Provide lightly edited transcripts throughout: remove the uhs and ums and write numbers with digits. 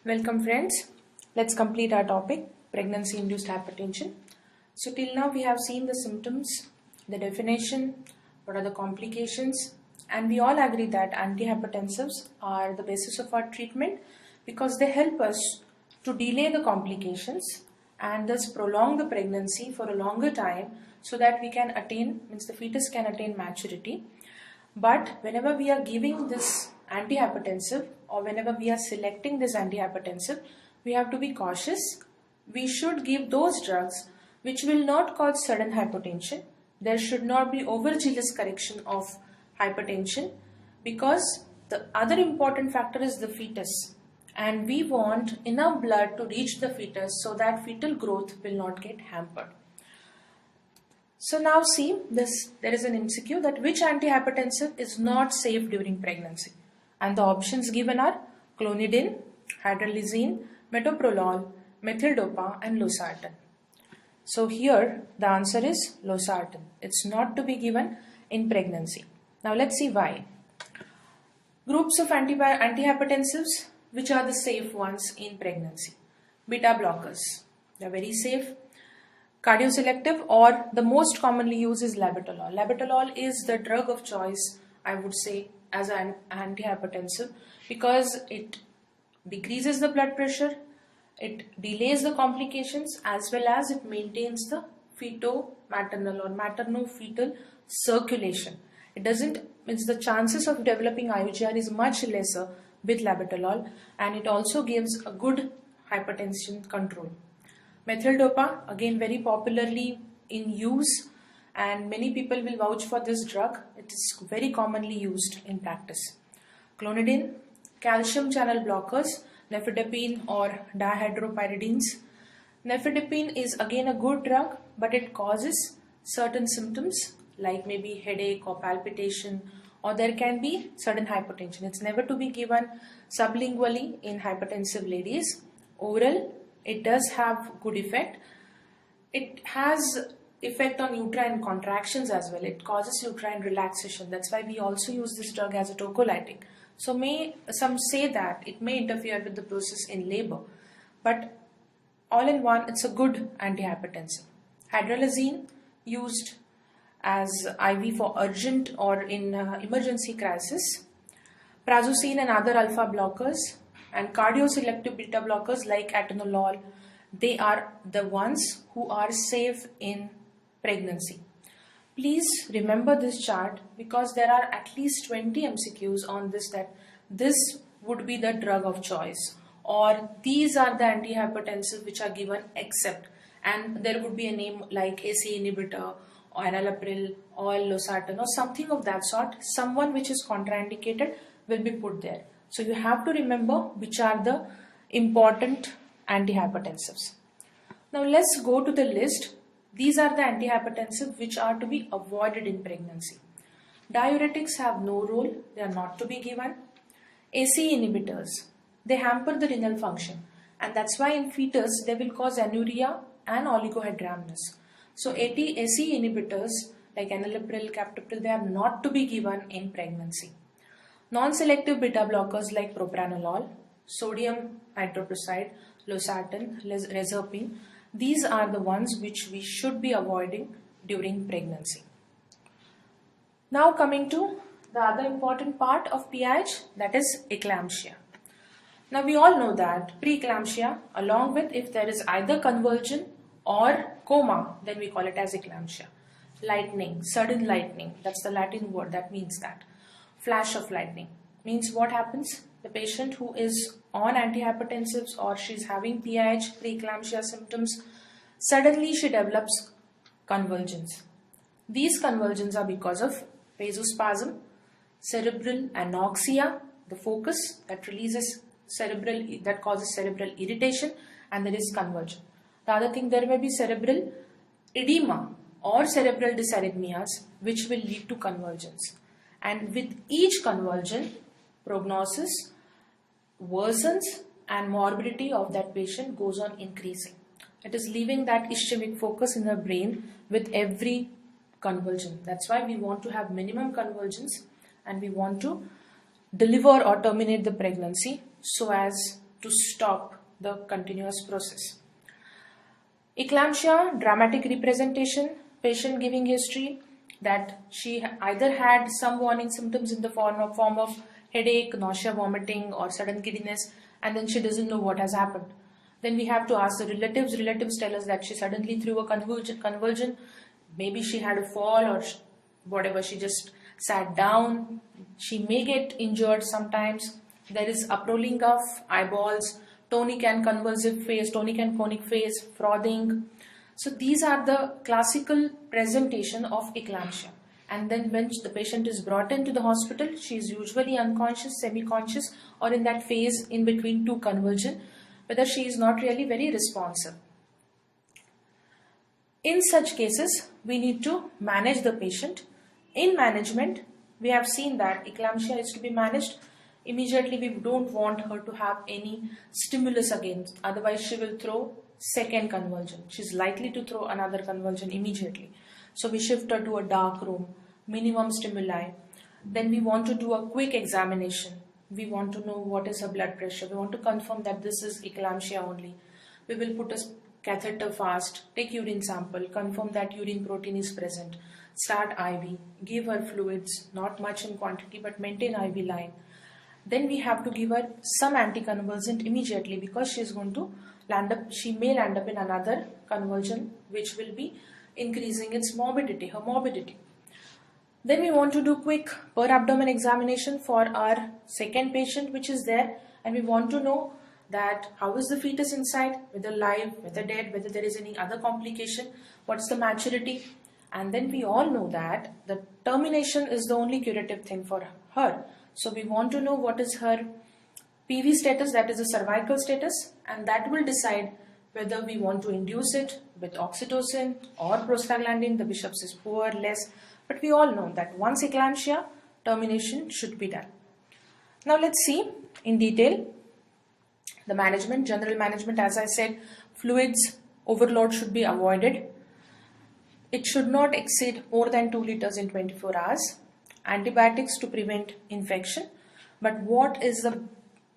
Welcome friends. Let's complete our topic, pregnancy-induced hypertension. So till now we have seen the symptoms, the definition, what are the complications, and we all agree that antihypertensives are the basis of our treatment because they help us to delay the complications and thus prolong the pregnancy for a longer time so that we can attain, means the fetus can attain maturity. But whenever we are giving this antihypertensive or whenever we are selecting this antihypertensive, we have to be cautious. We should give those drugs which will not cause sudden hypotension. There should not be overzealous correction of hypertension because the other important factor is the fetus, and we want enough blood to reach the fetus so that fetal growth will not get hampered. So now see this, there is an MCQ that which antihypertensive is not safe during pregnancy, and the options given are clonidine, hydralazine, metoprolol, methyldopa and losartan. So here the answer is losartan. It's not to be given in pregnancy. Now let's see why. Groups of antihypertensives which are the safe ones in pregnancy. Beta blockers, they are very safe. Cardioselective, or the most commonly used is labetalol. Labetalol is the drug of choice, I would say, as an antihypertensive because it decreases the blood pressure, it delays the complications, as well as it maintains the feto-maternal or materno-fetal circulation. It doesn't, means the chances of developing IUGR is much lesser with labetalol, and it also gives a good hypertension control. Methyldopa, again very popularly in use, and many people will vouch for this drug. It is very commonly used in practice. Clonidine, calcium channel blockers, nifedipine or dihydropyridines. Nifedipine is again a good drug, but it causes certain symptoms like maybe headache or palpitation, or there can be sudden hypertension. It's never to be given sublingually in hypertensive ladies. Oral, it does have good effect. It has effect on uterine contractions as well. It causes uterine relaxation. That's why we also use this drug as a tocolytic. So some say that it may interfere with the process in labor, but all in one, it's a good antihypertensive. Hydralazine, used as IV for urgent or in emergency crisis. Prazosin and other alpha blockers, and cardioselective beta blockers like atenolol, they are the ones who are safe in pregnancy. Please remember this chart because there are at least 20 MCQs on this, that this would be the drug of choice or these are the antihypertensive which are given except, and there would be a name like ACE inhibitor or enalapril or losartan or something of that sort. Someone which is contraindicated will be put there. So you have to remember which are the important antihypertensives. Now let's go to the list. These are the antihypertensive which are to be avoided in pregnancy. Diuretics have no role, they are not to be given. ACE inhibitors, they hamper the renal function, and that's why in fetus they will cause anuria and oligohydramnios. So ACE inhibitors like enalapril, captopril, they are not to be given in pregnancy. Non-selective beta blockers like propranolol, sodium hydroxide, losartan, rezapine, these are the ones which we should be avoiding during pregnancy. Now coming to the other important part of PIH, that is eclampsia. Now we all know that preeclampsia, along with if there is either convulsion or coma, then we call it as eclampsia. Lightning, sudden lightning, that's the Latin word that means that. Flash of lightning means what happens? The patient who is on antihypertensives or she's having PIH, preeclampsia symptoms, suddenly she develops convulsions. These convulsions are because of vasospasm, cerebral anoxia, the focus that releases cerebral, that causes cerebral irritation, and there is convulsion. The other thing, there may be cerebral edema or cerebral dysarrhythmias which will lead to convulsions. And with each convulsion, prognosis worsens and morbidity of that patient goes on increasing. It is leaving that ischemic focus in the brain with every convulsion. That's why we want to have minimum convulsions and we want to deliver or terminate the pregnancy so as to stop the continuous process. Eclampsia, dramatic representation, patient giving history that she either had some warning symptoms in the form of headache, nausea, vomiting, or sudden giddiness, and then she doesn't know what has happened. Then we have to ask the relatives. Relatives tell us that she suddenly threw a convulsion. Maybe she had a fall or whatever, she just sat down. She may get injured sometimes. There is uprolling of eyeballs, tonic and convulsive phase, tonic and conic phase, frothing. So these are the classical presentation of eclampsia. And then when the patient is brought into the hospital, she is usually unconscious, semi-conscious, or in that phase in between two convulsion, whether she is not really very responsive. In such cases, we need to manage the patient. In management, we have seen that eclampsia is to be managed immediately. We don't want her to have any stimulus again, otherwise she will throw second convulsion. She's likely to throw another convulsion immediately. So we shift her to a dark room, minimum stimuli. Then we want to do a quick examination. We want to know what is her blood pressure. We want to confirm that this is eclampsia only. We will put a catheter fast, take urine sample, confirm that urine protein is present, start IV, give her fluids, not much in quantity but maintain IV line. Then we have to give her some anticonvulsant immediately because she may land up in another convulsion which will be increasing its morbidity, her morbidity. Then we want to do quick per abdomen examination for our second patient which is there, and we want to know that how is the fetus inside, whether live, whether dead, whether there is any other complication, what's the maturity. And then we all know that the termination is the only curative thing for her. So we want to know what is her PV status, that is the cervical status, and that will decide whether we want to induce it with oxytocin or prostaglandin. The bishops is poor, less, but we all know that once eclampsia, termination should be done. Now let's see in detail the management. General management, as I said, fluids overload should be avoided. It should not exceed more than 2 liters in 24 hours. Antibiotics to prevent infection. But what is the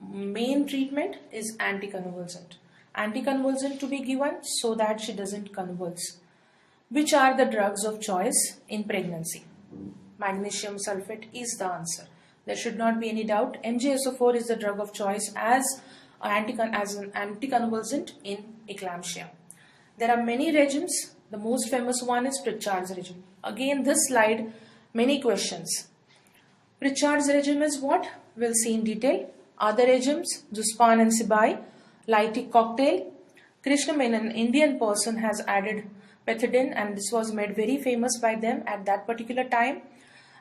main treatment is anticonvulsant. Anticonvulsant to be given so that she doesn't convulse. Which are the drugs of choice in pregnancy? Magnesium sulfate is the answer. There should not be any doubt. MgSO4 is the drug of choice as an anticonvulsant in eclampsia. There are many regimes. The most famous one is PRITCHARD's regime. Again, this slide, many questions. PRITCHARD's regime is what? We'll see in detail. Other regimes, ZUSPAN and SIBAI, lytic cocktail. Krishna Menon, Indian person, has added pethidine, and this was made very famous by them at that particular time.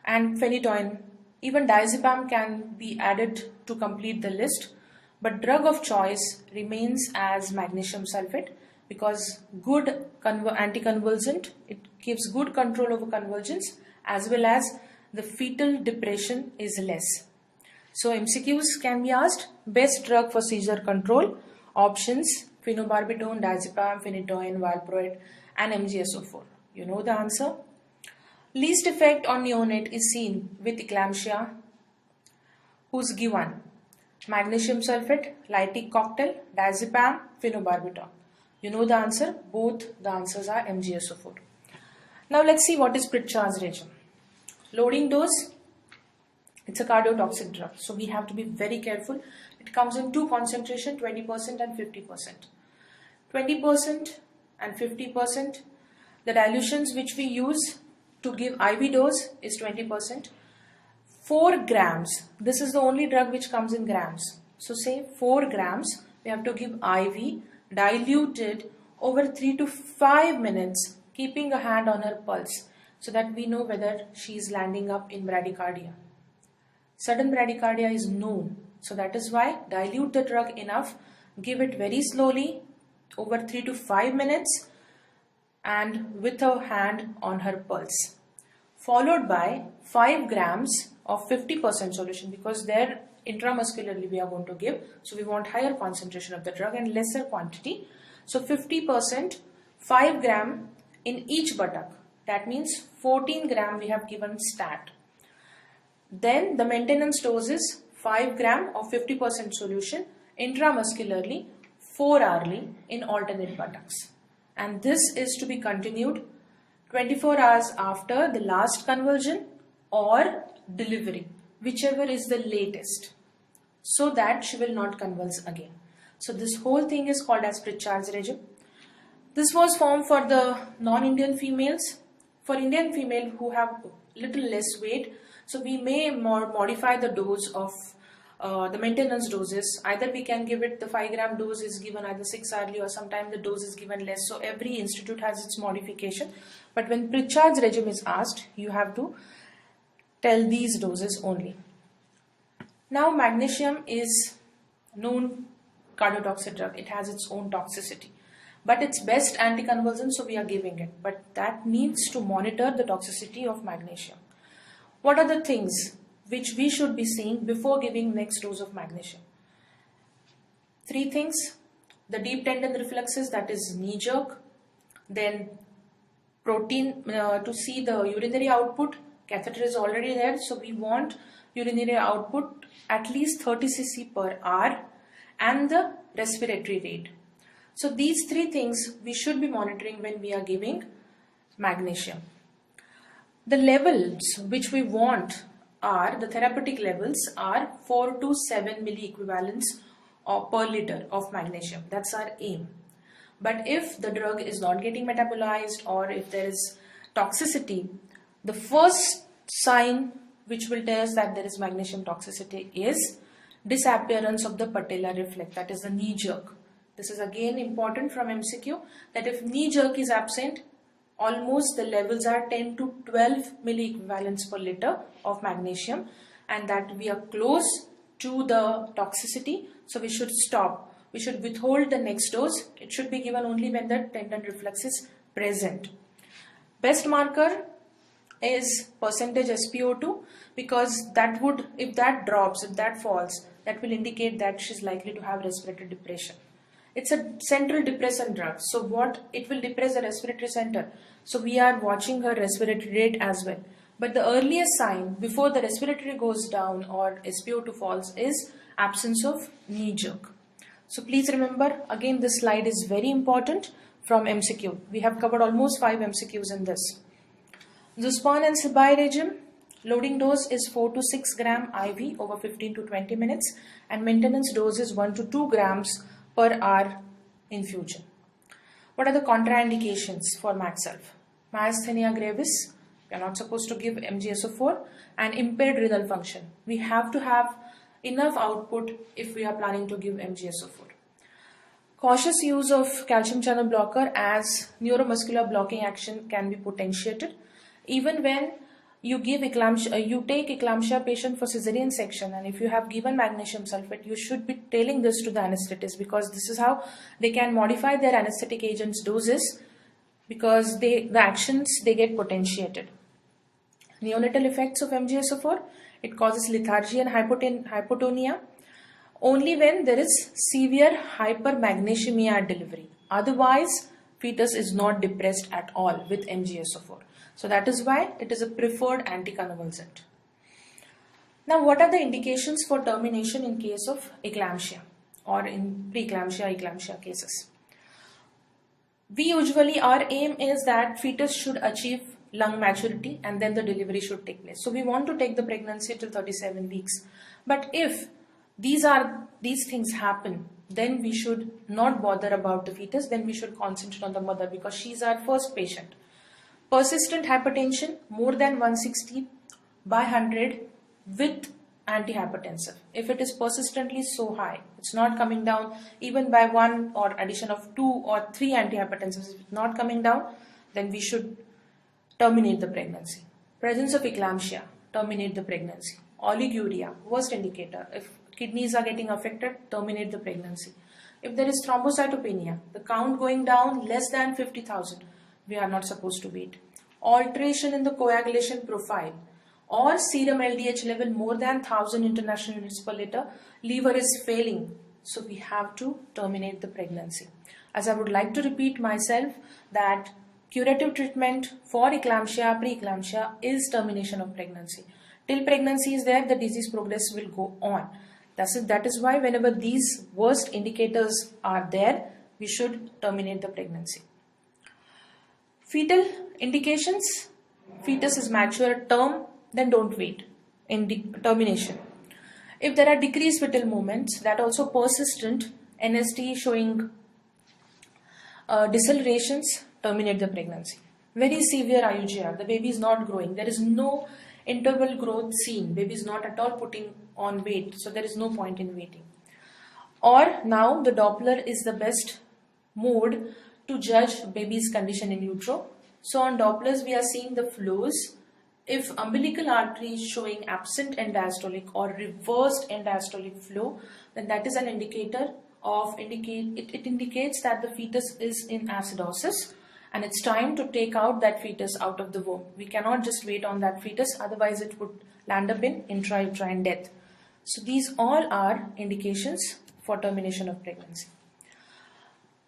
And phenytoin. Even diazepam can be added to complete the list. But drug of choice remains as magnesium sulfate because good anticonvulsant, it gives good control over convulsions as well as the fetal depression is less. So MCQs can be asked. Best drug for seizure control. Options: phenobarbital, diazepam, phenytoin, valproate and MgSO4. You know the answer. Least effect on neonate is seen with eclampsia who's given magnesium sulfate, lytic cocktail, diazepam, phenobarbital. You know the answer. Both the answers are MgSO4. Now let's see what is PRITCHARD's regime. Loading dose. It's a cardiotoxic drug, so we have to be very careful. It comes in two concentration, 20% and 50%. 20% and 50%. The dilutions which we use to give IV dose is 20%. 4 grams. This is the only drug which comes in grams. So say 4 grams. We have to give IV diluted over 3 to 5 minutes, keeping a hand on her pulse so that we know whether she is landing up in bradycardia. Sudden bradycardia is known. So that is why dilute the drug enough, give it very slowly over 3 to 5 minutes and with a hand on her pulse. Followed by 5 grams of 50% solution because there intramuscularly we are going to give. So we want higher concentration of the drug and lesser quantity. So 50%, 5 gram in each buttock. That means 14 gram we have given stat. Then the maintenance dose is 5 gram of 50% solution intramuscularly 4-hourly in alternate buttocks. And this is to be continued 24 hours after the last convulsion or delivery, whichever is the latest, so that she will not convulse again. So this whole thing is called as PRITCHARD's regime. This was formed for the non-Indian females. For Indian female who have little less weight, so we may modify the dose of the maintenance doses. Either we can give it, the 5-gram dose is given either 6 hourly, or sometimes the dose is given less. So every institute has its modification. But when PRITCHARD's regime is asked, you have to tell these doses only. Now magnesium is known cardiotoxic drug. It has its own toxicity. But it's best anticonvulsant, so we are giving it. But that needs to monitor the toxicity of magnesium. What are the things which we should be seeing before giving next dose of magnesium? 3 things. The deep tendon reflexes, that is knee jerk. Then protein, to see the urinary output. Catheter is already there, so we want urinary output at least 30 cc per hour, and the respiratory rate. So these 3 things we should be monitoring when we are giving magnesium. The levels which we want are, the therapeutic levels are 4 to 7 milliequivalents per liter of magnesium. That's our aim. But if the drug is not getting metabolized, or if there is toxicity, the first sign which will tell us that there is magnesium toxicity is disappearance of the patellar reflex, that is the knee jerk. This is again important from MCQ, that if knee jerk is absent, almost the levels are 10 to 12 milliequivalents per liter of magnesium, and that we are close to the toxicity, so we should stop. We should withhold the next dose. It should be given only when the tendon reflex is present. Best marker is percentage SpO2, because that would, if that drops, if that falls, that will indicate that she's likely to have respiratory depression. It's a central depressant drug, so what it will depress the respiratory center. So we are watching her respiratory rate as well. But the earliest sign before the respiratory goes down or SpO2 falls is absence of knee jerk. So please remember, again this slide is very important from MCQ. We have covered almost 5 MCQs in this. ZUSPAN and SIBAI regime, loading dose is 4 to 6 gram IV over 15 to 20 minutes, and maintenance dose is 1 to 2 grams per hour infusion. What are the contraindications for MAGSALF? Myasthenia gravis, we are not supposed to give MgSO4, and impaired renal function. We have to have enough output if we are planning to give MgSO4. Cautious use of calcium channel blocker, as neuromuscular blocking action can be potentiated. Even when you give eclampsia, you take eclampsia patient for cesarean section, and if you have given magnesium sulfate, you should be telling this to the anesthetist, because this is how they can modify their anesthetic agents doses, because the actions they get potentiated. Neonatal effects of MgSO4, it causes lethargy and hypotonia only when there is severe hypermagnesiemia at delivery. Otherwise, fetus is not depressed at all with MgSO4. So that is why it is a preferred anticonvulsant. Now, what are the indications for termination in case of eclampsia or in preeclampsia cases? We usually, our aim is that fetus should achieve lung maturity and then the delivery should take place. So we want to take the pregnancy till 37 weeks. But if these things happen, then we should not bother about the fetus, then we should concentrate on the mother, because she is our first patient. Persistent hypertension more than 160/100 with antihypertensive. If it is persistently so high, it's not coming down even by 1 or addition of 2 or 3 antihypertensives, if it's not coming down, then we should terminate the pregnancy. Presence of eclampsia, terminate the pregnancy. Oliguria, worst indicator. If kidneys are getting affected, terminate the pregnancy. If there is thrombocytopenia, the count going down less than 50,000, we are not supposed to wait. Alteration in the coagulation profile or serum LDH level more than 1000 international units per liter, liver is failing, so we have to terminate the pregnancy. As I would like to repeat myself, that curative treatment for eclampsia, preeclampsia is termination of pregnancy. Till pregnancy is there, the disease progress will go on. That is why whenever these worst indicators are there, we should terminate the pregnancy. Fetal indications: fetus is mature at term, then don't wait in termination. If there are decreased fetal movements, that also persistent, NST showing decelerations, terminate the pregnancy. Very severe IUGR, the baby is not growing, there is no interval growth seen, baby is not at all putting on weight, so there is no point in waiting. Or now the Doppler is the best mode to judge baby's condition in utero. So on Dopplers we are seeing the flows. If umbilical artery is showing absent end diastolic or reversed end diastolic flow, then that is an indicator of it indicates that the fetus is in acidosis and it's time to take out that fetus out of the womb. We cannot just wait on that fetus, otherwise it would land up in intrauterine death. So these all are indications for termination of pregnancy.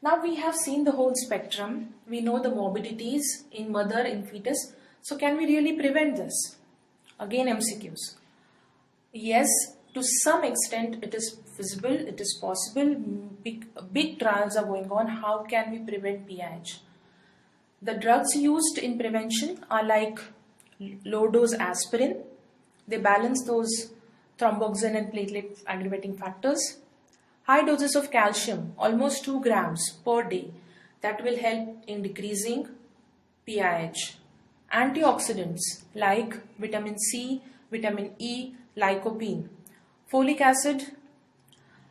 Now we have seen the whole spectrum. We know the morbidities in mother, in fetus. So can we really prevent this? Again, MCQs. Yes, to some extent it is feasible, it is possible. Big trials are going on. How can we prevent PIH? The drugs used in prevention are like low dose aspirin. They balance those thromboxane and platelet aggravating factors. High doses of calcium, almost 2 grams per day, that will help in decreasing PIH. Antioxidants like vitamin C, vitamin E, lycopene, folic acid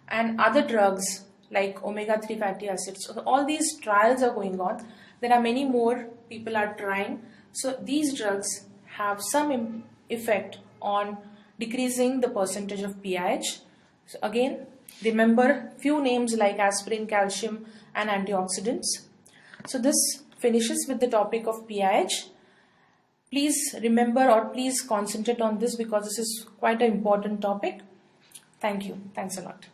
and other drugs like omega-3 fatty acids. So all these trials are going on. There are many more people are trying. So these drugs have some effect on decreasing the percentage of PIH. So again, remember few names like aspirin, calcium and antioxidants. So this finishes with the topic of PIH. Please remember or please concentrate on this because this is quite an important topic. Thank you. Thanks a lot.